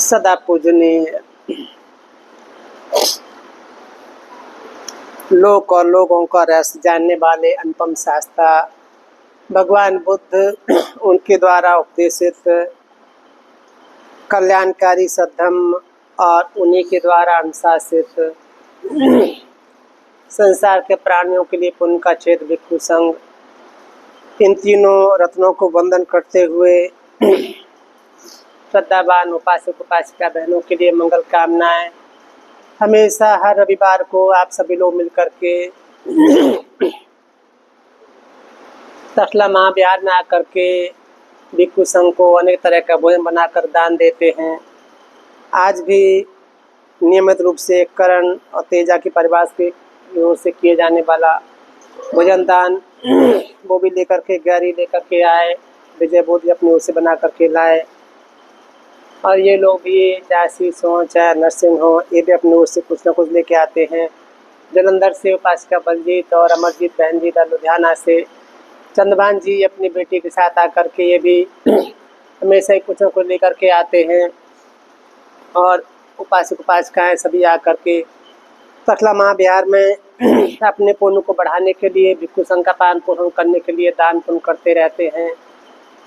सदा पूजनीय लोक और लोगों का रस जानने वाले अनुपम शास्त्रा भगवान बुद्ध उनके द्वारा उपदेशित कल्याणकारी सद्धर्म और उन्हीं के द्वारा अनुशासित संसार के प्राणियों के लिए पुण्य का क्षेत्र भिक्षु संघ, इन तीनों रत्नों को वंदन करते हुए श्रद्धावान उपासक उपासिका बहनों के लिए मंगल कामनाएं। हमेशा हर रविवार को आप सभी लोग मिलकर के तसला महाविहार में आकर के भिक्षु संघ को अनेक तरह का भोजन बनाकर दान देते हैं। आज भी नियमित रूप से करण और तेजा के परिवार की ओर से किए जाने वाला भोजन दान वो भी लेकर के गाड़ी लेकर के आए, विजय बोध अपनी ओर से बना करके लाए। और ये लोग भी चाहे शीश हों चाहे नरसिंह हो, ये भी अपनी ओर से कुछ न कुछ लेके आते हैं। जलंधर से उपासिका बलजीत और अमरजीत बहन जी, लुधियाना से चंद्रभान जी अपनी बेटी के साथ आकर के ये भी हमेशा ही कुछ न कुछ लेकर के आते हैं। और उपासक उपासिकाएँ सभी आकर के तसला महाविहार में अपने पुण्य को बढ़ाने के लिए, भिक्षु संघ का पालन पोषण करने के लिए दान पुण्य करते रहते हैं।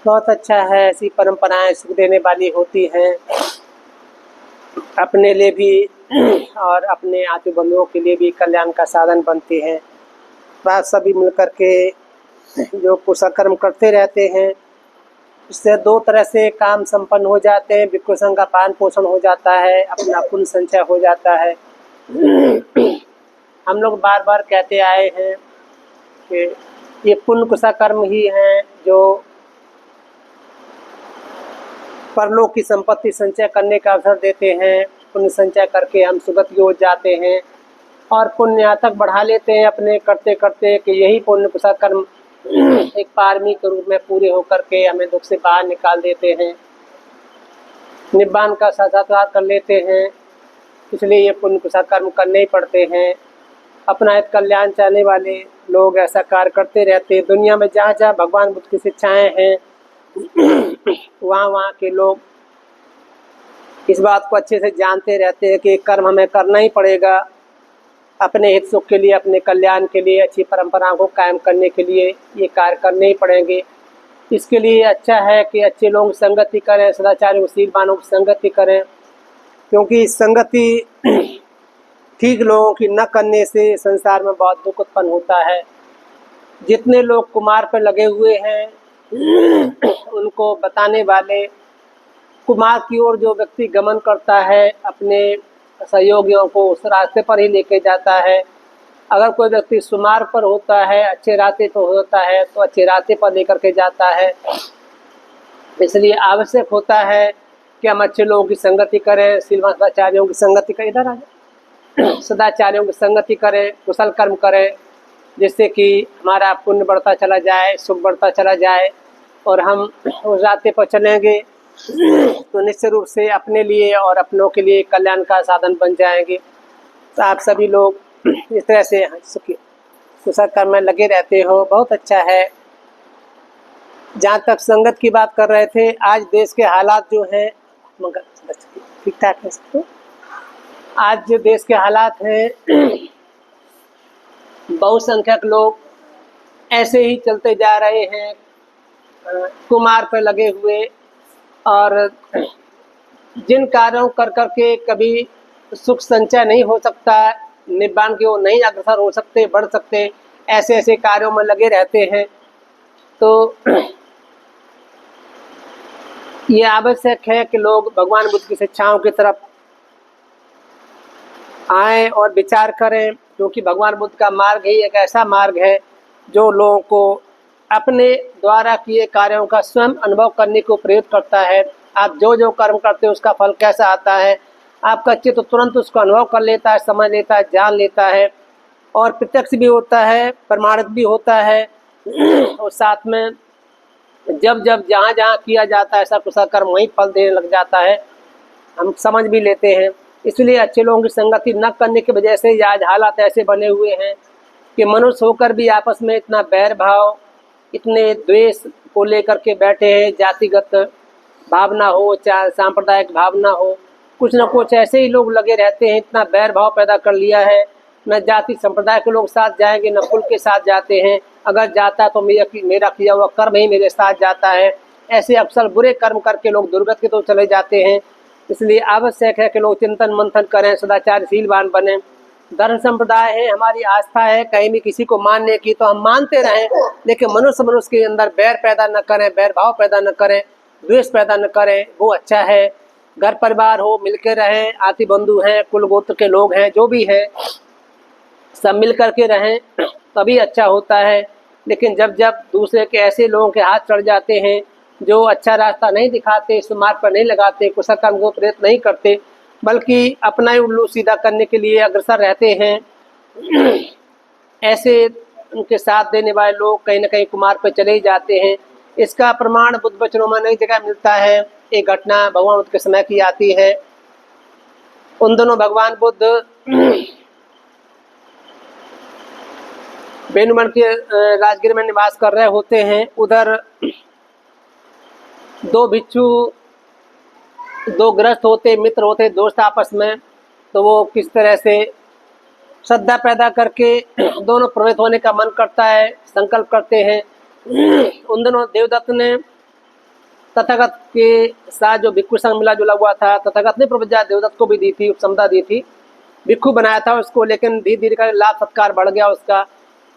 बहुत अच्छा है, ऐसी परंपराएं सुख देने वाली होती हैं, अपने लिए भी और अपने आत्मीय बंधुओं के लिए भी कल्याण का साधन बनती हैं। बात सभी मिलकर के जो कुशल कर्म करते रहते हैं, इससे दो तरह से काम संपन्न हो जाते हैं। भिक्षु संघ का पालन पोषण हो जाता है, अपना पुण्य संचय हो जाता है। हम लोग बार बार कहते आए हैं कि ये पुण्य कुशल कर्म ही हैं जो परलोक की संपत्ति संचय करने का अवसर देते हैं। पुण्य संचय करके हम सुगति हो जाते हैं और पुण्य यहाँ तक बढ़ा लेते हैं अपने करते करते कि यही पुण्य कुशल कर्म एक पारमी के रूप में पूरे होकर के हमें दुख से बाहर निकाल देते हैं, निब्बान का साक्षात्कार कर लेते हैं। इसलिए ये पुण्य कुशल कर्म करने ही पड़ते हैं। अपना हित कल्याण चाहने वाले लोग ऐसा कार्य करते रहते हैं। दुनिया में जहाँ जहाँ भगवान बुद्ध की शिक्षाएँ हैं वहाँ के लोग इस बात को अच्छे से जानते रहते हैं कि कर्म हमें करना ही पड़ेगा। अपने हित सुख के लिए, अपने कल्याण के लिए, अच्छी परंपराओं को कायम करने के लिए ये कार्य करने ही पड़ेंगे। इसके लिए अच्छा है कि अच्छे लोगों की संगति करें, सदाचारियों शीलवानों की संगति करें, क्योंकि संगति ठीक लोगों की न करने से संसार में बहुत दुख उत्पन्न होता है। जितने लोग कुमार पर लगे हुए हैं उनको बताने वाले, कुमार की ओर जो व्यक्ति गमन करता है अपने सहयोगियों को उस रास्ते पर ही लेके जाता है। अगर कोई व्यक्ति सुमार्ग पर होता है, अच्छे रास्ते पर होता है तो अच्छे रास्ते पर लेकर के जाता है। इसलिए आवश्यक होता है कि हम अच्छे लोगों की संगति करें, शीलवान सदाचार्यों की संगति करें, इधर आ जाए, सदाचार्यों की संगति करें, कुशल कर्म करें, जिससे कि हमारा पुण्य बढ़ता चला जाए, सुख बढ़ता चला जाए और हम उस रास्ते पर चलेंगे तो निश्चित रूप से अपने लिए और अपनों के लिए कल्याण का साधन बन जाएंगे। तो आप सभी लोग इस तरह से सुखी कुशल कर्म में लगे रहते हो, बहुत अच्छा है। जहाँ तक संगत की बात कर रहे थे, आज देश के हालात जो हैं ठीक ठाक है सबको। आज जो देश के हालात हैं, बहुसंख्यक लोग ऐसे ही चलते जा रहे हैं कुमार पर लगे हुए, और जिन कार्यों कर करके कभी सुख संचय नहीं हो सकता, निब्बान की ओर नहीं अग्रसर हो सकते, बढ़ सकते, ऐसे ऐसे कार्यों में लगे रहते हैं। तो ये आवश्यक है कि लोग भगवान बुद्ध की शिक्षाओं की तरफ आएं और विचार करें, क्योंकि भगवान बुद्ध का मार्ग ही एक ऐसा मार्ग है जो लोगों को अपने द्वारा किए कार्यों का स्वयं अनुभव करने को प्रेरित करता है। आप जो जो कर्म करते हो उसका फल कैसा आता है, आपका चित्त तुरंत उसको अनुभव कर लेता है, समझ लेता है, जान लेता है, और प्रत्यक्ष भी होता है, प्रमाणित भी होता है। और साथ में जब जब जहाँ जहाँ किया जाता है ऐसा कुशल कर्म वहीं फल देने लग जाता है, हम समझ भी लेते हैं। इसलिए अच्छे लोगों की संगति न करने की वजह से आज हालात ऐसे बने हुए हैं कि मनुष्य होकर भी आपस में इतना बैर भाव, इतने द्वेष को लेकर के बैठे हैं, जातिगत भावना हो, चाहे सांप्रदायिक भावना हो, कुछ न कुछ ऐसे ही लोग लगे रहते हैं। इतना बैर भाव पैदा कर लिया है, न जाति संप्रदाय के लोग साथ जाएंगे, न कुल के साथ जाते हैं। अगर जाता तो मेरा किया हुआ कर्म ही मेरे साथ जाता है। ऐसे अक्सर बुरे कर्म करके लोग दुर्गत के तो चले जाते हैं। इसलिए आवश्यक है कि लोग चिंतन मंथन करें, सदाचारशीलवान बने। धर्म संप्रदाय है, हमारी आस्था है, कहीं भी किसी को मानने की तो हम मानते रहें, लेकिन मनुष्य मनुष्य के अंदर बैर पैदा न करें, बैर भाव पैदा न करें, द्वेष पैदा न करें, वो अच्छा है। घर परिवार हो, मिलकर रहें, आति बंधु हैं, कुल गोत्र के लोग हैं, जो भी है सब मिल करके रहें, तभी अच्छा होता है। लेकिन जब जब दूसरे के ऐसे लोगों के हाथ चढ़ जाते हैं जो अच्छा रास्ता नहीं दिखाते, सुमार्ग पर नहीं लगाते, कुशल कर्म को प्रेरित नहीं करते, बल्कि अपना ही उल्लू सीधा करने के लिए अग्रसर रहते हैं, ऐसे उनके साथ देने वाले लोग कहीं न कहीं कुमार्ग पर चले ही जाते हैं। इसका प्रमाण बुद्ध वचनों में नई जगह मिलता है। एक घटना भगवान बुद्ध के समय की आती है। उन दोनों भगवान बुद्ध बेनुमन के राजगीर में निवास कर रहे होते हैं। उधर दो भिक्षु, दो गृहस्थ होते, मित्र होते, दोस्त आपस में, तो वो किस तरह से श्रद्धा पैदा करके दोनों प्रवृत्त होने का मन करता है, संकल्प करते हैं। उन दोनों देवदत्त ने तथागत के साथ जो भिक्षु संग मिला जुला हुआ था, तथागत ने प्रवज्ञा देवदत्त को भी दी थी, उपसमता दी थी, भिक्षु बनाया था उसको, लेकिन धीरे धीरे कर लाभ सत्कार बढ़ गया उसका,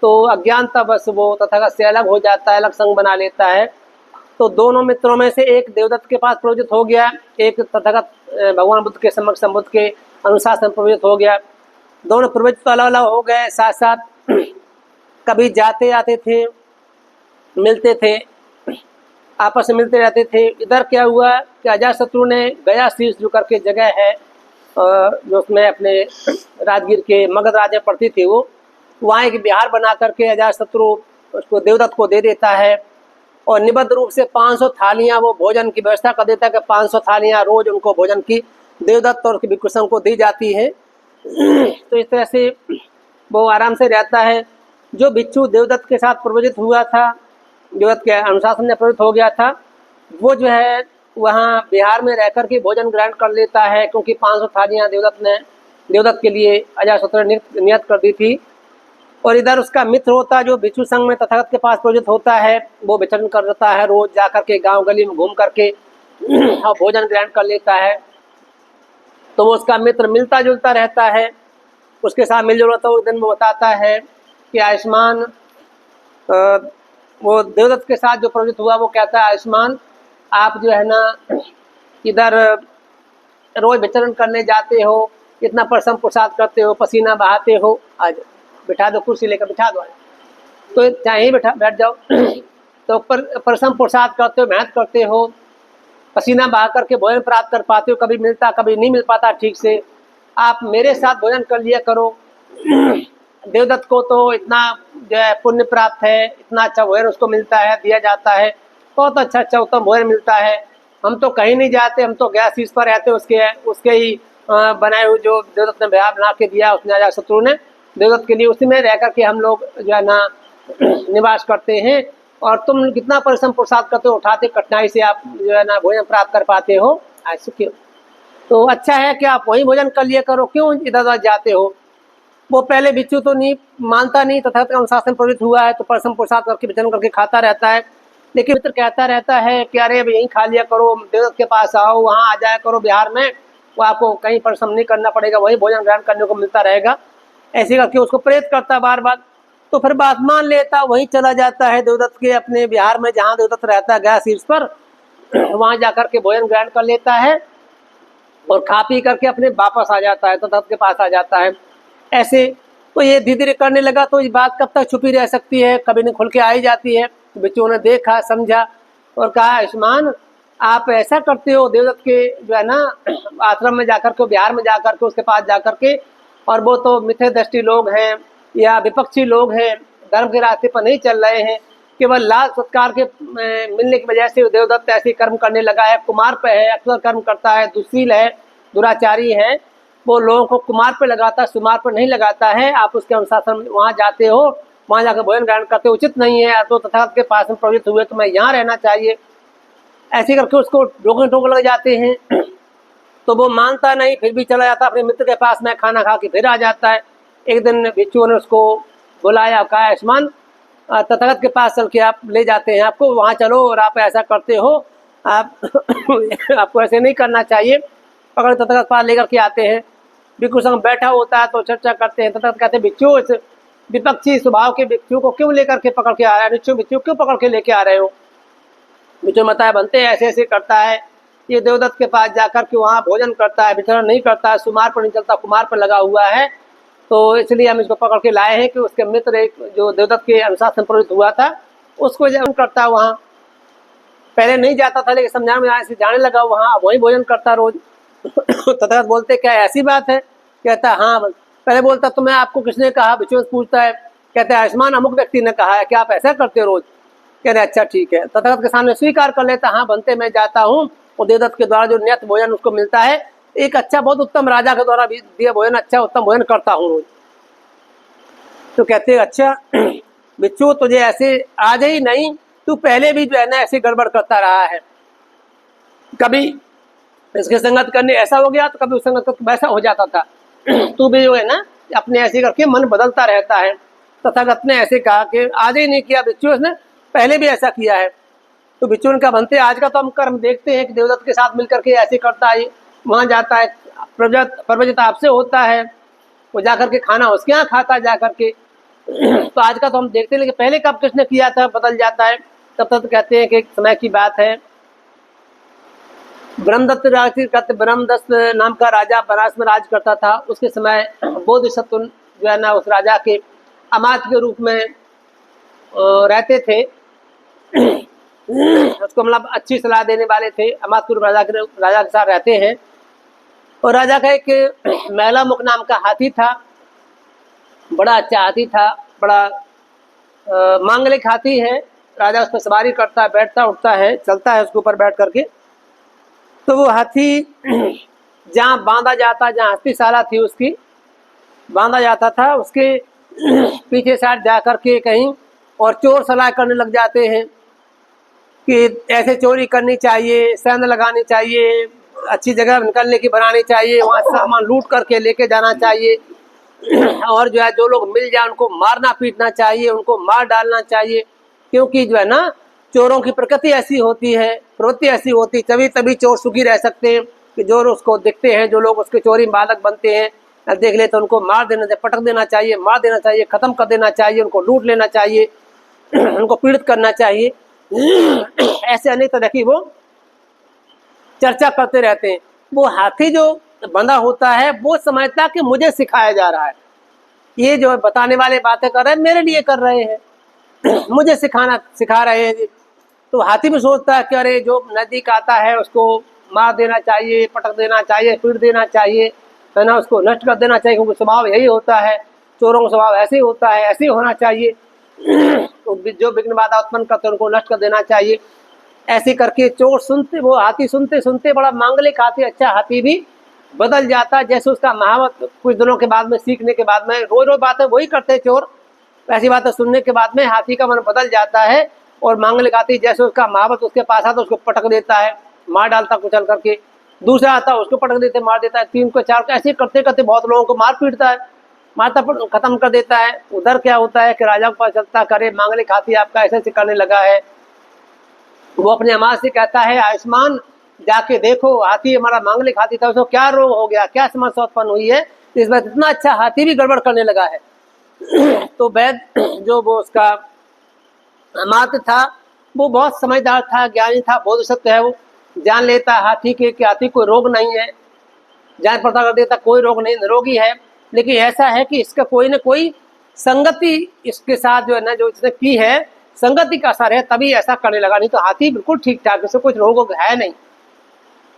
तो अज्ञानता बस वो तथागत से अलग हो जाता है, अलग संग बना लेता है। तो दोनों मित्रों में से एक देवदत्त के पास प्रवृत्त हो गया, एक तथागत भगवान बुद्ध के समक्ष संबुद्ध के अनुशासन प्रवृत्त हो गया। दोनों प्रवृत्त तो अलग अलग हो गए, साथ साथ कभी जाते आते थे, मिलते थे, आपस में मिलते रहते थे। इधर क्या हुआ कि अजातशत्रु ने गया शीर्ष जो करके जगह है, जो उसमें अपने राजगीर के मगध राजा पड़ती थी, वो वहाँ एक विहार बना करके अजातशत्रु उसको देवदत्त को दे देता है, और निबद्ध रूप से 500 थालियाँ वो भोजन की व्यवस्था कर देता है कि 500 थालियाँ रोज उनको भोजन की देवदत्त और भिक्षु संघ को दी जाती है। तो इस तरह से वो आराम से रहता है। जो भिक्षु देवदत्त के साथ प्रवृत्त हुआ था, देवदत्त के अनुशासन में प्रवृत्त हो गया था, वो जो है वहाँ बिहार में रह कर के भोजन ग्रहण कर लेता है, क्योंकि 500 थालियाँ देवदत्त के लिए अजातशत्रु ने नियत कर दी थी। और इधर उसका मित्र होता जो भिक्षु संघ में तथागत के पास प्रवृत्त होता है, वो विचरण करता है, रोज जाकर के गांव गली में घूम करके और भोजन ग्रहण कर लेता है। तो वो उसका मित्र मिलता जुलता रहता है, उसके साथ मिलजुल होता है। उस दिन वो बताता है कि आयुष्मान, वो देवदत्त के साथ जो प्रवृत्त हुआ, वो कहता है आयुष्मान आप जो है ना इधर रोज विचरण करने जाते हो, इतना परिश्रम पुरुषार्थ करते हो, पसीना बहाते हो, आज बिठा दो, कुर्सी लेकर बिठा दो, तो चाहे ही बैठ जाओ। तो परिश्रम पुरुषार्थ करते हो, मेहनत करते हो, पसीना बहा करके भोजन प्राप्त कर पाते हो, कभी मिलता कभी नहीं मिल पाता ठीक से, आप मेरे साथ भोजन कर लिया करो। देवदत्त को तो इतना जो है पुण्य प्राप्त है, इतना अच्छा भोजन उसको मिलता है, दिया जाता है, बहुत अच्छा अच्छा उत्तम भोजन मिलता है। हम तो कहीं नहीं जाते, हम तो गैस शीश पर रहते, उसके ही बनाए हुए जो देवदत्त ने भया बना के दिया, उसने अजातशत्रु ने देवदत्त के लिए, उसी में रह करके हम लोग जो है ना निवास करते हैं। और तुम कितना परिश्रम पुरुषार्थ करते हो, उठाते कठिनाई से आप जो है ना भोजन प्राप्त कर पाते हो, ऐसे क्यों? तो अच्छा है कि आप वहीं भोजन कर लिया करो, क्यों इधर उधर जाते हो। वो पहले भिक्षु तो नहीं मानता, नहीं तथागत का अनुशासन प्रवृत्त हुआ है, तो परिश्रम पुरुषार्थ करके भोजन करके खाता रहता है। लेकिन मित्र कहता रहता है कि अरे अब यहीं खा लिया करो, देवदत्त के पास आओ, वहाँ आ जाया करो बिहार में, वो आपको कहीं परिश्रम नहीं करना पड़ेगा, वही भोजन ग्रहण करने को मिलता रहेगा। ऐसे करके उसको प्रेरित करता बार बार। तो फिर बात मान लेता, वहीं चला जाता है देवदत्त के अपने बिहार में, जहाँ देवदत्त रहता है गया शीर्ष पर, वहाँ जाकर के भोजन ग्रहण कर लेता है और खा पी करके अपने वापस आ जाता है, देवदत्त के पास आ जाता है। ऐसे तो ये धीरे धीरे करने लगा, तो ये बात कब तक छुपी रह सकती है, कभी नहीं खुल के आ ही जाती है। बच्चों ने देखा, समझा और कहा आयुष्मान आप ऐसा करते हो, देवदत्त के जो है ना आश्रम में जाकर के, बिहार में जाकर के उसके पास जाकर के, और वो तो मिथ्या दृष्टि लोग हैं या विपक्षी लोग हैं, धर्म के रास्ते पर नहीं चल रहे हैं, केवल लाभ सत्कार के मिलने की वजह से देवदत्त ऐसे कर्म करने लगा है, कुमार पे है, अक्सर कर्म करता है, दुशील है, दुराचारी है, वो लोगों को कुमार पे लगाता है, सुमार पे नहीं लगाता है। आप उसके अनुशासन में वहाँ जाते हो, वहाँ जाकर भोजन ग्रहण करते, उचित नहीं है। तो तथागत के पास में प्रवृत्त हुए, तो मैं यहाँ रहना चाहिए। ऐसे करके उसको रोकने टोकने लग जाते हैं। तो वो मानता नहीं, फिर भी चला जाता अपने मित्र के पास में, खाना खा के फिर आ जाता है। एक दिन बिच्छू ने उसको बुलाया, कहा आयुष्मान तथागत के पास चल के आप ले जाते हैं आपको, वहाँ चलो और आप ऐसा करते हो, आप आपको ऐसे नहीं करना चाहिए। पकड़ तथागत के पास लेकर के आते हैं। भिक्षु संग बैठा होता है तो चर्चा करते हैं। तथागत कहते हैं बिच्छू, इस विपक्षी स्वभाव के बिच्छू को क्यों लेकर के पकड़ के आ रहा है, बिच्छू क्यों पकड़ के लेके आ रहे हो। बिच्छू बताया बनते ऐसे ऐसे करता है, ये देवदत्त के पास जाकर के वहाँ भोजन करता है, विचरण नहीं करता है, सुमार पर नहीं चलता, कुमार पर लगा हुआ है, तो इसलिए हम इसको पकड़ के लाए हैं कि उसके मित्र एक जो देवदत्त के अनुशासन प्रवृत्त हुआ था उसको जब करता है वहाँ। पहले नहीं जाता था लेकिन समझाने में से जाने लगा वहाँ, वही भोजन करता रोज। तथागत बोलते क्या ऐसी बात है, कहता हाँ। पहले बोलता तुम्हें आपको किसने कहा, बिच्छू पूछता है, कहते हैं आयुष्मान अमुक व्यक्ति ने कहा है कि आप ऐसा करते रोज। कह रहे अच्छा ठीक है। तथागत के सामने स्वीकार कर लेता, हाँ बनते मैं जाता हूँ, और देवदत्त के द्वारा जो नियत भोजन उसको मिलता है, एक अच्छा बहुत उत्तम राजा के द्वारा भी दिया भोजन, अच्छा उत्तम भोजन करता हूँ रोज। तो कहते हैं अच्छा बिच्छू तुझे ऐसे आज ही नहीं, तू पहले भी जो है ना ऐसे गड़बड़ करता रहा है, कभी इसके संगत करने ऐसा हो गया तो कभी उस संगत करके वैसा हो जाता था। तू भी जो है ना अपने ऐसे करके मन बदलता रहता है। तथागत ने ऐसे कहा कि आज ही नहीं किया बिच्छू, इसने पहले भी ऐसा किया है। तो बिच्छू ने कहा बनते आज का तो हम कर्म देखते हैं कि देवदत्त के साथ मिलकर के ऐसे करता है, वहाँ जाता है, प्रवजित आपसे होता है, वो जाकर के खाना उसके यहाँ खाता है जाकर के। तो आज का तो हम देखते हैं, लेकिन पहले कब किसने किया था बदल जाता है। तब तक कहते हैं कि एक समय की बात है, ब्रह्मदत्त नाम का राजा बनारस में राज करता था। उसके समय बोधिसत्व जो है ना उस राजा के अमात्य के रूप में रहते थे। उसको मतलब अच्छी सलाह देने वाले थे। अमात्य राजा के साथ रहते हैं। और राजा का एक मैला मुख नाम का हाथी था, बड़ा अच्छा हाथी था, बड़ा मांगलिक हाथी है। राजा उस पर सवारी करता है, बैठता उठता है, चलता है उसके ऊपर बैठ करके। तो वो हाथी जहाँ बांधा जाता, जहाँ हस्तीशाला थी उसकी बांधा जाता था, उसके पीछे साइड जा कर के कहीं और चोर सलाह करने लग जाते हैं कि ऐसे चोरी करनी चाहिए, सेंध लगानी चाहिए, अच्छी जगह निकलने की बनानी चाहिए, वहाँ सामान लूट करके लेके जाना चाहिए, और जो है जो लोग मिल जाए उनको मारना पीटना चाहिए, उनको मार डालना चाहिए। क्योंकि जो है ना चोरों की प्रकृति ऐसी होती है, प्रवृत्ति ऐसी होती है, तभी चोर सुखी रह सकते हैं कि जो उसको दिखते हैं, जो लोग उसके चोरी बालक बनते हैं, देख ले तो उनको मार देना चाहिए, पटक देना चाहिए, मार देना चाहिए, खत्म कर देना चाहिए, उनको लूट लेना चाहिए, उनको पीड़ित करना चाहिए। ऐसे अनेक तरह की वो चर्चा करते रहते हैं। वो हाथी जो बंधा होता है वो समझता कि मुझे सिखाया जा रहा है, ये जो बताने वाले बातें कर रहे हैं मेरे लिए कर रहे हैं, मुझे सिखा रहे हैं। तो हाथी भी सोचता है कि अरे जो नजदीक आता है उसको मार देना चाहिए, पटक देना चाहिए, पीट देना चाहिए, है ना, उसको नष्ट कर देना चाहिए, क्योंकि स्वभाव यही होता है, चोरों का स्वभाव ऐसे ही होता है, ऐसे ही होना चाहिए। तो जो विघ्न बाधा उत्पन्न करते हैं उनको नष्ट कर देना चाहिए। ऐसे करके चोर सुनते, वो हाथी सुनते सुनते बड़ा मांगलिक हाथी, अच्छा हाथी भी बदल जाता है। जैसे उसका महावत कुछ दिनों के बाद में, सीखने के बाद में, रोज रोज बातें वही करते चोर, ऐसी बातें सुनने के बाद में हाथी का मन बदल जाता है। और मांगलिक हाथी जैसे उसका महावत उसके पास आता उसको पटक देता है, मार डालता कुचल करके। दूसरा आता उसको पटक देते, मार देता है। तीन को चार को ऐसे करते करते बहुत लोगों को मार पीटता है, मारता खत्म कर देता है। उधर क्या होता है कि राजा को पता चलता, करे मांगलिक हाथी आपका ऐसे ऐसे करने लगा है। वो अपने अमाज से कहता है आयुष्मान जाके देखो, हाथी हमारा मांगलिक हाथी था, उसको क्या रोग हो गया, क्या समस्या उत्पन्न हुई है, इस बार इतना अच्छा हाथी भी गड़बड़ करने लगा है। तो वैद्य जो वो उसका अमात्य था वो बहुत समझदार था, ज्ञानी था, बोधिसत्व है, वो जान लेता हाथी के कि हाथी कोई रोग नहीं है, जान पता कर देता कोई रोग नहीं, निरोगी है, लेकिन ऐसा है कि इसका कोई ना कोई संगति इसके साथ जो है ना, जो इसने की है, संगति का असर है, तभी ऐसा करने लगा। नहीं तो हाथी बिल्कुल ठीक ठाक, इससे कुछ रोग है नहीं।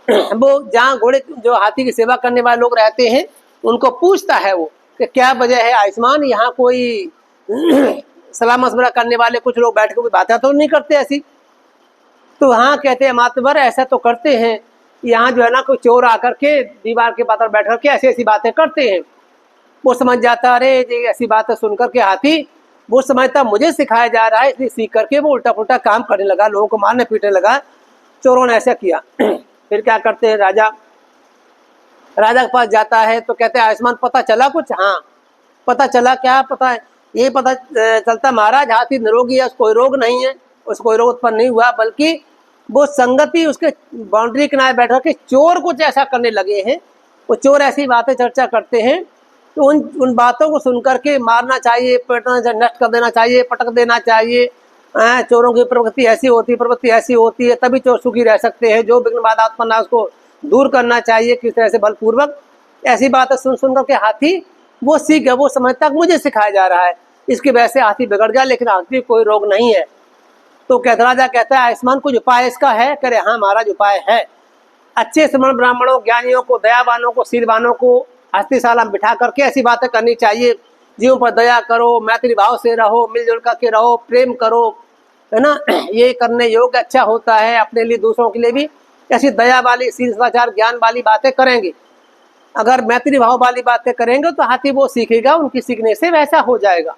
वो जहाँ घोड़े जो हाथी की सेवा करने वाले लोग रहते हैं उनको पूछता है वो कि क्या वजह है आयुष्मान, यहाँ कोई सलाह मशवरा करने वाले कुछ लोग बैठ के कोई बातें तो नहीं करते ऐसी। तो हाँ कहते हैं मातबर ऐसा तो करते हैं, यहाँ जो है ना कोई चोर आकर के दीवार के पास बैठ करके ऐसी ऐसी बातें करते हैं। वो समझ जाता, अरे ये ऐसी बातें सुन करके हाथी वो समझता मुझे सिखाया जा रहा है, इसलिए सीख करके वो उल्टा पुल्टा काम करने लगा, लोगों को मारने पीटने लगा। चोरों ने ऐसा किया। फिर क्या करते हैं, राजा के पास जाता है तो कहते हैं आयुष्मान पता चला कुछ? हाँ पता चला। क्या पता है? ये पता चलता महाराज हाथी निरोगी है, उसको कोई रोग नहीं है, उसको कोई रोग उत्पन्न नहीं हुआ, बल्कि वो संगति उसके बाउंड्री किनारे बैठ के चोर कुछ ऐसा करने लगे हैं। वो चोर ऐसी बातें चर्चा करते हैं तो उन बातों को सुनकर के मारना चाहिए, पीटना, नष्ट कर देना चाहिए, पटक देना चाहिए। चोरों की प्रवृत्ति ऐसी होती है, तभी चोर सुखी रह सकते हैं। जो विघ्न बाधा उत्पन्न है उसको दूर करना चाहिए किस तरह से बलपूर्वक। ऐसी बातें सुन करके हाथी वो सीख गया, वो समझता है मुझे सिखाया जा रहा है, इसकी वजह से हाथी बिगड़ गया, लेकिन हाथी कोई रोग नहीं है। तो राजा कहता है आयुष्मान कुछ उपाय इसका है? करे हाँ महाराज उपाय है। अच्छे श्रमण ब्राह्मणों, ज्ञानियों को, दयावानों को, शीलवानों को हस्तिशाला में बिठा करके ऐसी बातें करनी चाहिए, जीवों पर दया करो, मैत्री भाव से रहो, मिलजुल करके रहो, प्रेम करो, है ना। ये करने योग्य अच्छा होता है, अपने लिए दूसरों के लिए भी। ऐसी दया वाली, शील सदाचार, ज्ञान वाली बातें करेंगे, अगर मैत्री भाव वाली बातें करेंगे तो हाथी वो सीखेगा, उनकी सीखने से वैसा हो जाएगा,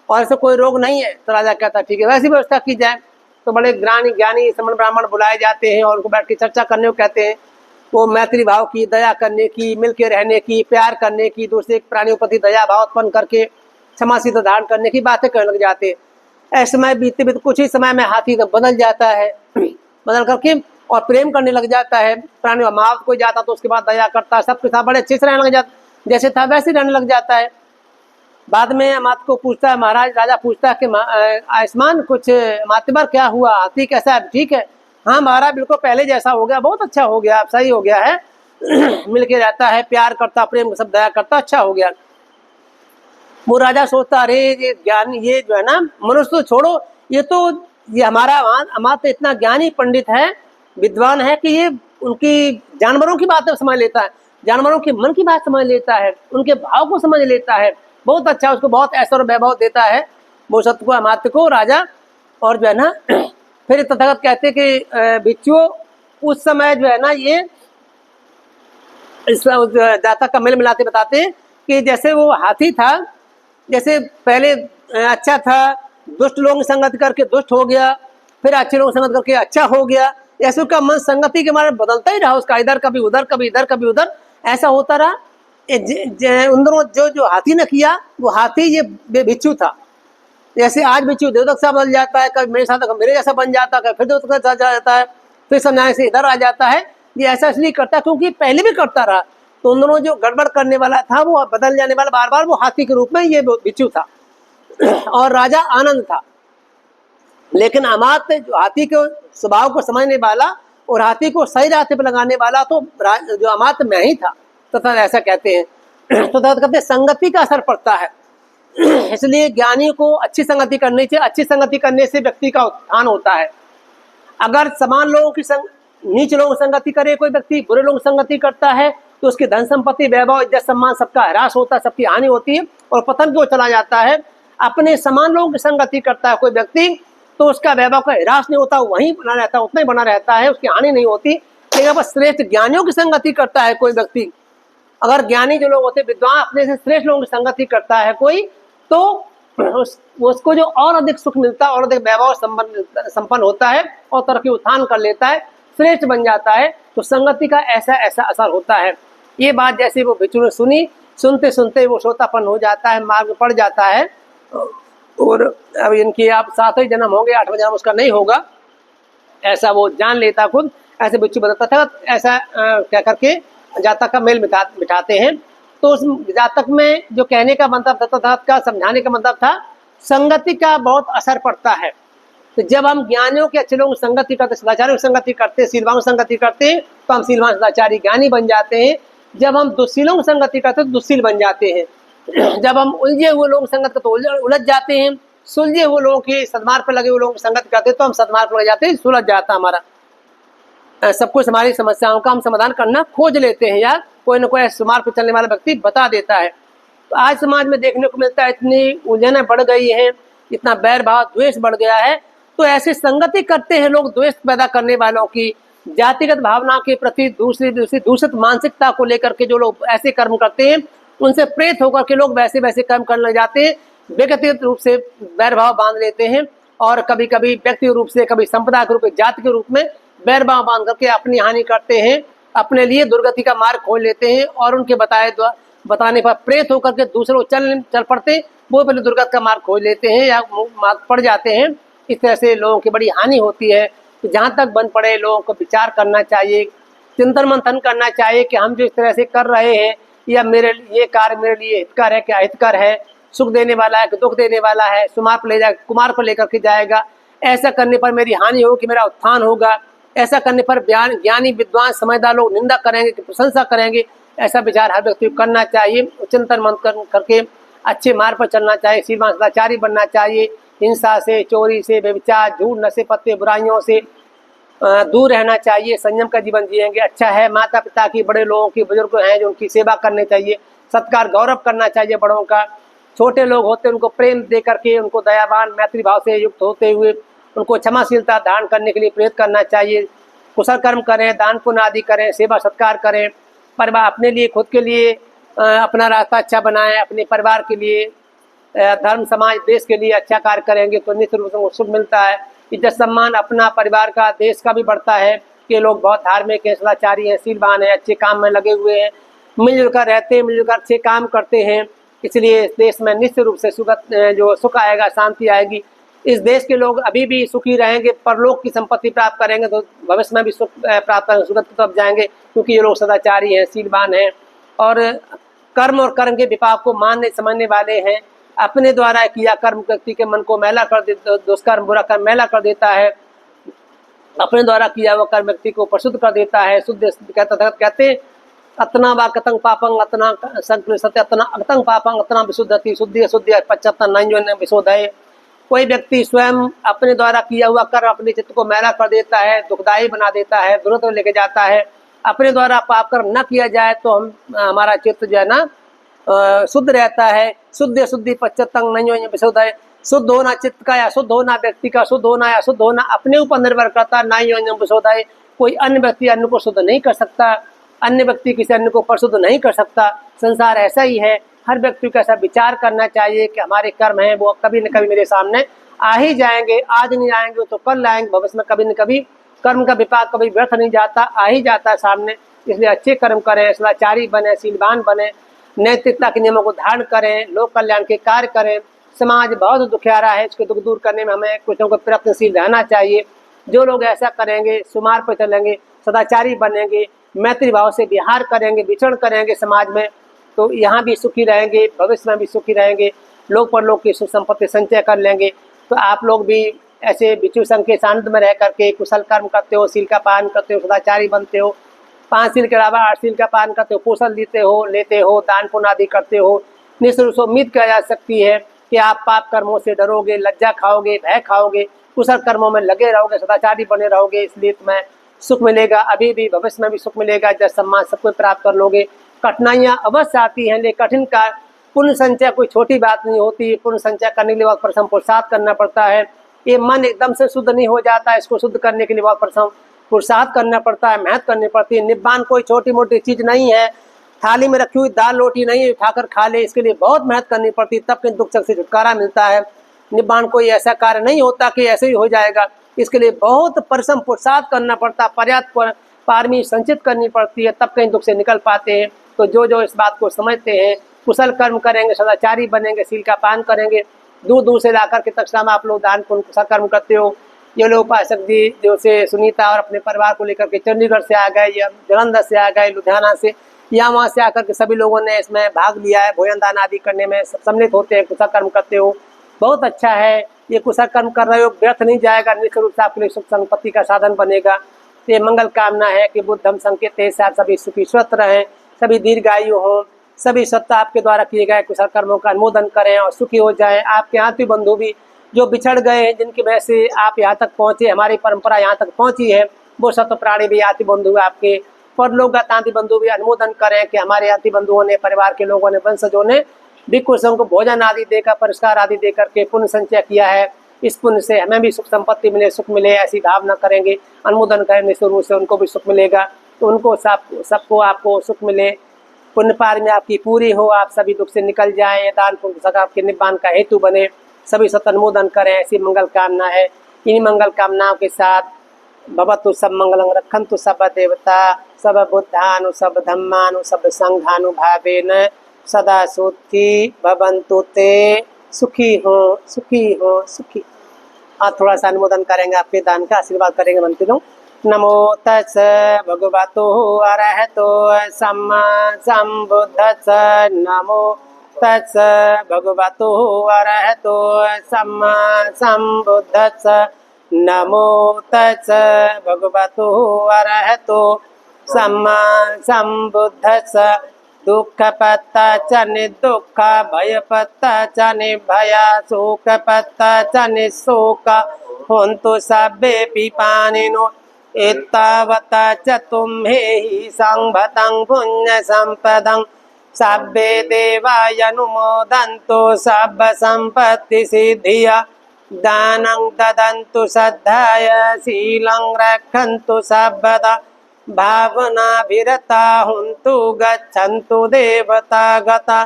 और ऐसे कोई रोग नहीं है। तो राजा कहता ठीक है वैसी व्यवस्था की जाए। तो बड़े ज्ञानी श्रमण ब्राह्मण बुलाए जाते हैं और उनको बैठ के चर्चा करने को कहते हैं। वो मैत्री भाव की, दया करने की, मिलके रहने की, प्यार करने की, दूसरे प्राणियों प्रति दया भाव उत्पन्न करके क्षमाशील धारण करने की बातें करने लग जाते हैं। ऐसे समय बीतते बीतते कुछ ही समय में हाथी तो बदल जाता है, बदल करके और प्रेम करने लग जाता है। प्राणियों मार कोई जाता तो उसके बाद दया करता है, सबके साथ बड़े अच्छे से रहने लग जाता, जैसे था वैसे रहने लग जाता है। बाद में मात को पूछता है महाराज, राजा पूछता है कि आयुष्मान कुछ मातबर क्या हुआ, हाथी कैसा है, ठीक है? हाँ महाराज बिल्कुल पहले जैसा हो गया, बहुत अच्छा हो गया, सही हो गया है। मिलके रहता है, प्यार करता, प्रेम सब दया करता, अच्छा हो गया। वो राजा सोचता अरे ये ज्ञान, ये जो है ना मनुष्य तो छोड़ो, ये हमारा तो इतना ज्ञानी पंडित है, विद्वान है कि ये उनकी जानवरों की बातें समझ लेता है, जानवरों के मन की बात समझ लेता है, उनके भाव को समझ लेता है, बहुत अच्छा, उसको बहुत ऐश्वर्य वैभव देता है वो सत्य को, अमात्य को राजा। और जो है ना फिर तथागत कहते कि भिक्षुओं उस समय जो है ना ये इस जातक का मेल मिलाते बताते हैं कि जैसे वो हाथी था, जैसे पहले अच्छा था, दुष्ट लोगों की संगति करके दुष्ट हो गया, फिर अच्छे लोगों की संगति करके अच्छा हो गया, ऐसे उसका मन संगति के मारे बदलता ही रहा, उसका इधर कभी उधर, कभी इधर कभी उधर, ऐसा होता रहा। उन दोनों जो हाथी ने किया, वो हाथी ये भिक्षु था। जैसे आज भिक्षु देवदत्त सा बदल जाता है, कभी मेरे साथ मेरे जैसा बन जाता है, फिर देवदत्त सा जाता है, फिर समझाने से इधर आ जाता है। ये ऐसा इसलिए करता है क्योंकि पहले भी करता रहा, तो उन दोनों जो गड़बड़ करने वाला था वो बदल जाने वाला, बार बार वो हाथी के रूप में ये भिक्षु था और राजा आनंद था। लेकिन अमात्य जो हाथी के स्वभाव को समझने वाला और हाथी को सही रास्ते पर लगाने वाला तो जो अमात्य में ही था, तथा ऐसा कहते हैं। तो कहते संगति का असर पड़ता है, इसलिए ज्ञानी को अच्छी संगति करनी चाहिए। अच्छी संगति करने से व्यक्ति का उत्थान होता है। अगर समान लोगों की नीच लोगों की संगति करे कोई व्यक्ति, बुरे लोगों की संगति करता है, तो उसकी धन संपत्ति, वैभव, इज्जत, सम्मान सबका ह्रास होता है, सबकी हानि होती है और पतन की ओर चला जाता है। अपने समान लोगों की संगति करता है कोई व्यक्ति, तो उसका वैभव का ह्रास नहीं होता, वहीं बना रहता है, उतना ही बना रहता है, उसकी हानि नहीं होती। लेकिन अगर श्रेष्ठ ज्ञानियों की संगति करता है कोई व्यक्ति, अगर ज्ञानी जो लोग होते हैं विद्वान, अपने से श्रेष्ठ लोगों की संगति करता है कोई, तो उसको जो और अधिक सुख मिलता है, और अधिक वैभव संपन्न होता है और तरक्की उत्थान कर लेता है, श्रेष्ठ बन जाता है। तो संगति का ऐसा ऐसा असर होता है। ये बात जैसे वो भिक्षु ने सुनी, सुनते सुनते वो श्रोतापन्न हो जाता है, मार्ग पड़ जाता है, और अब इनकी आप 7 ही जन्म होंगे, 8वां जन्म उसका नहीं होगा, ऐसा वो जान लेता खुद। ऐसे भिक्षु बताता था, ऐसा कह करके जातक का मेल बिठाते हैं। तो उस जातक में जो कहने का मतलब था, तथा का समझाने का मतलब था, संगति का बहुत असर पड़ता है। तो जब हम ज्ञानियों के अच्छे लोगों की संगति करते, सदाचारियों की संगति करते, शीलवान की संगति करते हैं, तो हम शीलवान सदाचारी ज्ञानी बन जाते हैं। जब हम दुस्शीलों की संगति करते हैं तो दुस्शील बन जाते हैं। जब हम उलझे हुए लोगों की संगत करते तो उलझ जाते हैं। सुलझे हुए लोगों की, सदमार्ग पर लगे हुए लोगों की संगत करते तो हम सदमार्ग पर लग जाते हैं, सुलझ जाता हमारा सब कुछ, हमारी समस्याओं का हम समाधान करना खोज लेते हैं, या कोई ना कोई सुमार्ग पर चलने वाला व्यक्ति बता देता है। तो आज समाज में देखने को मिलता है, इतनी उलझनें बढ़ गई हैं, इतना बैर भाव द्वेष बढ़ गया है। तो ऐसी संगति करते हैं लोग द्वेष पैदा करने वालों की, जातिगत भावना के प्रति दूषित मानसिकता को लेकर के जो लोग ऐसे कर्म करते हैं, उनसे प्रेरित होकर के लोग वैसे वैसे कर्म करने लग जाते हैं, व्यक्तिगत रूप से बैर भाव बांध लेते हैं, और कभी कभी व्यक्तिगत रूप से, कभी संप्रदाय के रूप में, जाति के रूप में बैर बांह बांध करके अपनी हानि करते हैं, अपने लिए दुर्गति का मार्ग खोल लेते हैं और उनके बताने पर प्रेत होकर के दूसरों चल पड़ते, वो पहले दुर्गति का मार्ग खोल लेते हैं या मार्ग पड़ जाते हैं। इस तरह से लोगों की बड़ी हानि होती है। तो जहाँ तक बन पड़े लोगों को विचार करना चाहिए, चिंतन मंथन करना चाहिए कि हम जो इस तरह से कर रहे हैं या मेरे ये कार्य मेरे लिए हितकर है क्या अहितकर है, सुख देने वाला है कि दुख देने वाला है, कुमार पर लेकर के जाएगा, ऐसा करने पर मेरी हानि होगी, मेरा उत्थान होगा, ऐसा करने पर ज्ञानी विद्वान समझदार लोग निंदा करेंगे कि प्रशंसा करेंगे, ऐसा विचार हर व्यक्ति को करना चाहिए। चिंतन मंथन करके अच्छे मार्ग पर चलना चाहिए, शीलवान सदाचारी बनना चाहिए, हिंसा से, चोरी से, व्यभिचार, झूठ, नशे पत्ते, बुराइयों से दूर रहना चाहिए, संयम का जीवन जिएंगे। अच्छा है माता पिता की, बड़े लोगों की, बुजुर्ग हैं जो उनकी सेवा करनी चाहिए, सत्कार गौरव करना चाहिए बड़ों का। छोटे लोग होते हैं उनको प्रेम दे करके, उनको दयावान मैत्री भाव से युक्त होते हुए उनको क्षमाशीलता धारण करने के लिए प्रेरित करना चाहिए। कुशल कर्म करें, दान पुण्य आदि करें, सेवा सत्कार करें, परिवार अपने लिए खुद के लिए अपना रास्ता अच्छा बनाएं, अपने परिवार के लिए धर्म समाज देश के लिए अच्छा कार्य करेंगे तो निश्चित रूप से सुख मिलता है। इज्जत सम्मान अपना परिवार का देश का भी बढ़ता है कि लोग बहुत धार्मिक हैं, सदाचारी हैं, शीलवान हैं, अच्छे काम में लगे हुए हैं, मिलजुल कर रहते हैं, मिलजुल कर अच्छे काम करते हैं। इसलिए इस देश में निश्चित रूप से सुख आएगा, शांति आएगी। इस देश के लोग अभी भी सुखी रहेंगे, परलोक की संपत्ति प्राप्त करेंगे तो भविष्य में भी सुख प्राप्त करेंगे, सुगत की तरफ जाएंगे, क्योंकि ये लोग सदाचारी हैं, शीलवान हैं और कर्म और कर्म के विपाक को मानने समझने वाले हैं। अपने द्वारा किया कर्म व्यक्ति के मन को मैला कर देता, दुष्कर्म बुरा कर्म मैला कर देता है, अपने द्वारा किया हुआ कर्म व्यक्ति को प्रशुद्ध कर देता है। शुद्ध कहते अतना वा कतंग पापंग अतना संकृत अतना अतंग पापंग अतना विशुद्धति शुद्धि शुद्धि पचहत्तर नंजन विशोधय। कोई व्यक्ति स्वयं अपने द्वारा किया हुआ कर्म अपने चित्त को मैला कर देता है, दुखदायी बना देता है, दुर्गति लेके जाता है। अपने द्वारा पाप कर्म न किया जाए तो हमारा चित्त जो है ना शुद्ध रहता है। शुद्ध शुद्धि पचहत्तर नंजन विशोधय। शुद्ध होना चित्त का या शुद्ध होना व्यक्ति का, शुद्ध होना या शुद्ध होना अपने ऊपर निर्भर करता है। नंजन विशोधय। कोई अन्य व्यक्ति अन्य को शुद्ध नहीं कर सकता, अन्य व्यक्ति किसी अन्य को परिशुद्ध नहीं कर सकता। संसार ऐसा ही है। हर व्यक्ति को ऐसा विचार करना चाहिए कि हमारे कर्म हैं वो कभी न कभी मेरे सामने आ ही जाएंगे, आज नहीं आएंगे तो कल आएंगे, भविष्य में कभी न कभी कर्म का विपाक कभी व्यर्थ नहीं जाता, आ ही जाता है सामने। इसलिए अच्छे कर्म करें, सदाचारी बने, शीलवान बने, नैतिकता के नियमों को धारण करें, लोक कल्याण के कार्य करें। समाज बहुत दुखियारा है, इसके दुख दूर करने में हमें कुछ न कुछ प्रयत्नशील रहना चाहिए। जो लोग ऐसा करेंगे, सुमार पर चलेंगे, सदाचारी बनेंगे, मैत्री भाव से विहार करेंगे, विचरण करेंगे समाज में, तो यहाँ भी सुखी रहेंगे, भविष्य में भी सुखी रहेंगे, लोक परलोक की सुख संपत्ति संचय कर लेंगे। तो आप लोग भी ऐसे विचु संघ के सानिध्य में रह करके कुशल कर्म करते हो, शील का पालन करते हो, सदाचारी बनते हो, 5 शील के अलावा 8 शील का पालन करते हो, पोषण लेते हो, दान पुण्य आदि करते हो। निश्चित रूप से उम्मीद किया जा सकती है कि आप पाप कर्मों से डरोगे, लज्जा खाओगे, भय खाओगे, कुशल कर्मों में लगे रहोगे, सदाचारी बने रहोगे, इसलिए तुम्हें सुख मिलेगा, अभी भी भविष्य में भी सुख मिलेगा, इज्जत सम्मान सब कुछ प्राप्त कर लोगे। कठिनाइयाँ अवश्य आती हैं, लेकिन कठिन का पुण्य संचय कोई छोटी बात नहीं होती। पुण्य संचय करने के लिए बहुत परिश्रम पुरुषार्थ करना पड़ता है। ये मन एकदम से शुद्ध नहीं हो जाता है, इसको शुद्ध करने के लिए बहुत परिश्रम पुरुषार्थ करना पड़ता है, मेहनत करनी पड़ती है। निब्बान कोई छोटी मोटी चीज़ नहीं है, थाली में रखी हुई दाल रोटी नहीं उठाकर खा ले, इसके लिए बहुत मेहनत करनी पड़ती है, तब कहीं दुख से छुटकारा मिलता है। निब्बान कोई ऐसा कार्य नहीं होता कि ऐसे ही हो जाएगा, इसके लिए बहुत परिश्रम पुरुषार्थ करना पड़ता है, पर्याप्त पारमी संचित करनी पड़ती है, तब कहीं दुख से निकल पाते हैं। तो जो इस बात को समझते हैं, कुशल कर्म करेंगे, सदाचारी बनेंगे, शील का पालन करेंगे, दूर दूर से लाकर के तक्षणा में आप लोग दान पुण्य कुशल कर्म करते हो। ये लोग उपासक जी जो से सुनीता और अपने परिवार को लेकर के चंडीगढ़ से आ गए या जालंधर से आ गए, लुधियाना से, या वहाँ से आकर के सभी लोगों ने इसमें भाग लिया है, भोजन दान आदि करने में सम्मिलित होते हैं, कुशल कर्म करते हो, बहुत अच्छा है। ये कुशल कर्म कर रहे हो, व्यर्थ नहीं जाएगा, निश्चित रूप से आपके लिए सुख संपत्ति का साधन बनेगा। ये मंगल कामना है कि बुद्धम संकेत साथ सभी सुखी स्वस्थ रहें, सभी दीर्घायु हों, सभी सत्ता आपके द्वारा किए गए कुशल कर्मों का अनुमोदन करें और सुखी हो जाएं। आपके आत्मीय बंधु भी जो बिछड़ गए हैं, जिनकी वजह से आप यहाँ तक पहुँचे, हमारी परंपरा यहाँ तक पहुँची है, वो सत्व प्राणी भी आत्मीय बंधु आपके परलोकगत आत्मीय बंधु भी अनुमोदन करें कि हमारे आत्मीय बंधुओं ने, परिवार के लोगों ने, वंशजों ने भिक्षुओं को भोजन आदि देकर, पुरस्कार आदि देकर के पुण्य संचय किया है। इस पुण्य से हमें भी सुख संपत्ति मिले, सुख मिले, ऐसी भावना करेंगे, अनुमोदन करेंगे, शुरू से उनको भी सुख मिलेगा। तो उनको सबको आपको सुख मिले, पुण्य पार में आपकी पूरी हो, आप सभी दुख से निकल जाएं, दान पुण्य सदा आपके निब्बान का हेतु बने, सभी सत अनुमोदन करें, ऐसी मंगल कामना है। इन मंगल कामनाओं के साथ भवतु सब मंगलं रक्षन्तु सब देवता सब बुद्धानु सब धम्मानु सब संघानुभावेन सदा सुखी भवन्तु ते। सुखी हो सुखी हो सुखी। आज थोड़ा सा अनुमोदन करेंगे, आपके दान का आशीर्वाद करेंगे मंत्री लोग। नमो तस् भगवतो अरहतो सम्मा सम्बुद्धस्स। नमो तस् भगवतो अरहतो सम्मा सम्बुद्धस्स। नमो तस् भगवतो अरहतो सम्मा सम्बुद्धस्स। दुःखपत्ता च निर्दुःख भयपत्ता च निर्भया शोकपत्ता च निःशोक होन्तु सब्बेऽपि पाणिनो एतावता च तुम्हेहि संभतं पुण्यसम्पदं सब्बे देवायनुमोदन्तु सर्वसम्पत्तिसिद्धिया दानं ददन्तु श्रद्धाय शीलं रक्षन्तु सर्वदा भावनाभिरता हुन्तु गच्छन्तु देवता गता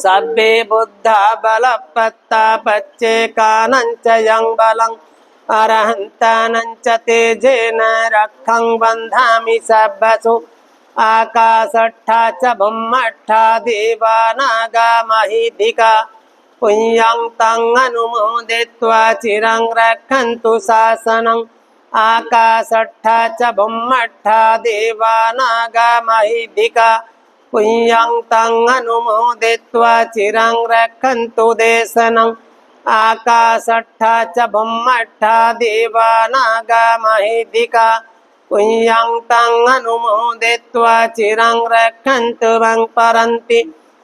सब्बे बुद्धा बलपत्ता पच्चेकानं च यं बलम् अरहन्तानं च तेजेन रक्षं बन्धामि सर्वसु आकाशट्ठा च भुम्मट्ठा देवानागा महीधिका पुण्यं तं अनुमोदित्वा चिरं रक्षन्तु शासनम् आकाशट्ठा च भुम्मट्ठा देवानागा महीधिका पुण्यं तं अनुमोदित्वा चिरं रक्षन्तु देशनम् आकाशट्ठा च भुम्मट्ठा देवानागा महीधिका पुण्यं तं अनुमोदित्वा चिरं रक्षन्तु वं परन्ति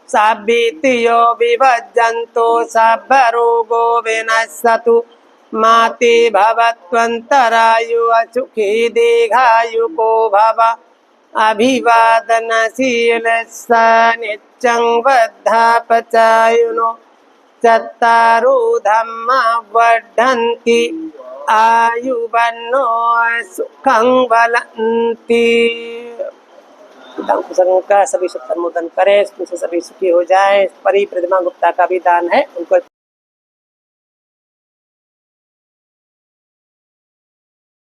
सावित्र्यो विभज्जन्तु सर्वरोगो विनश्यतु माते भवत्वन्तरायु अचुखी दीर्घायुको भव अभिवादनशीलस्स नित्यं वर्धापचायुनो चत्तारो धम्मा वर्धन्ति आयुवन्नो सुखं बलन्ति। दान का सभी सब अनुमोदन करें, उसमें से सभी सुखी हो जाए। परी प्रतिमा गुप्ता का भी दान है, उनको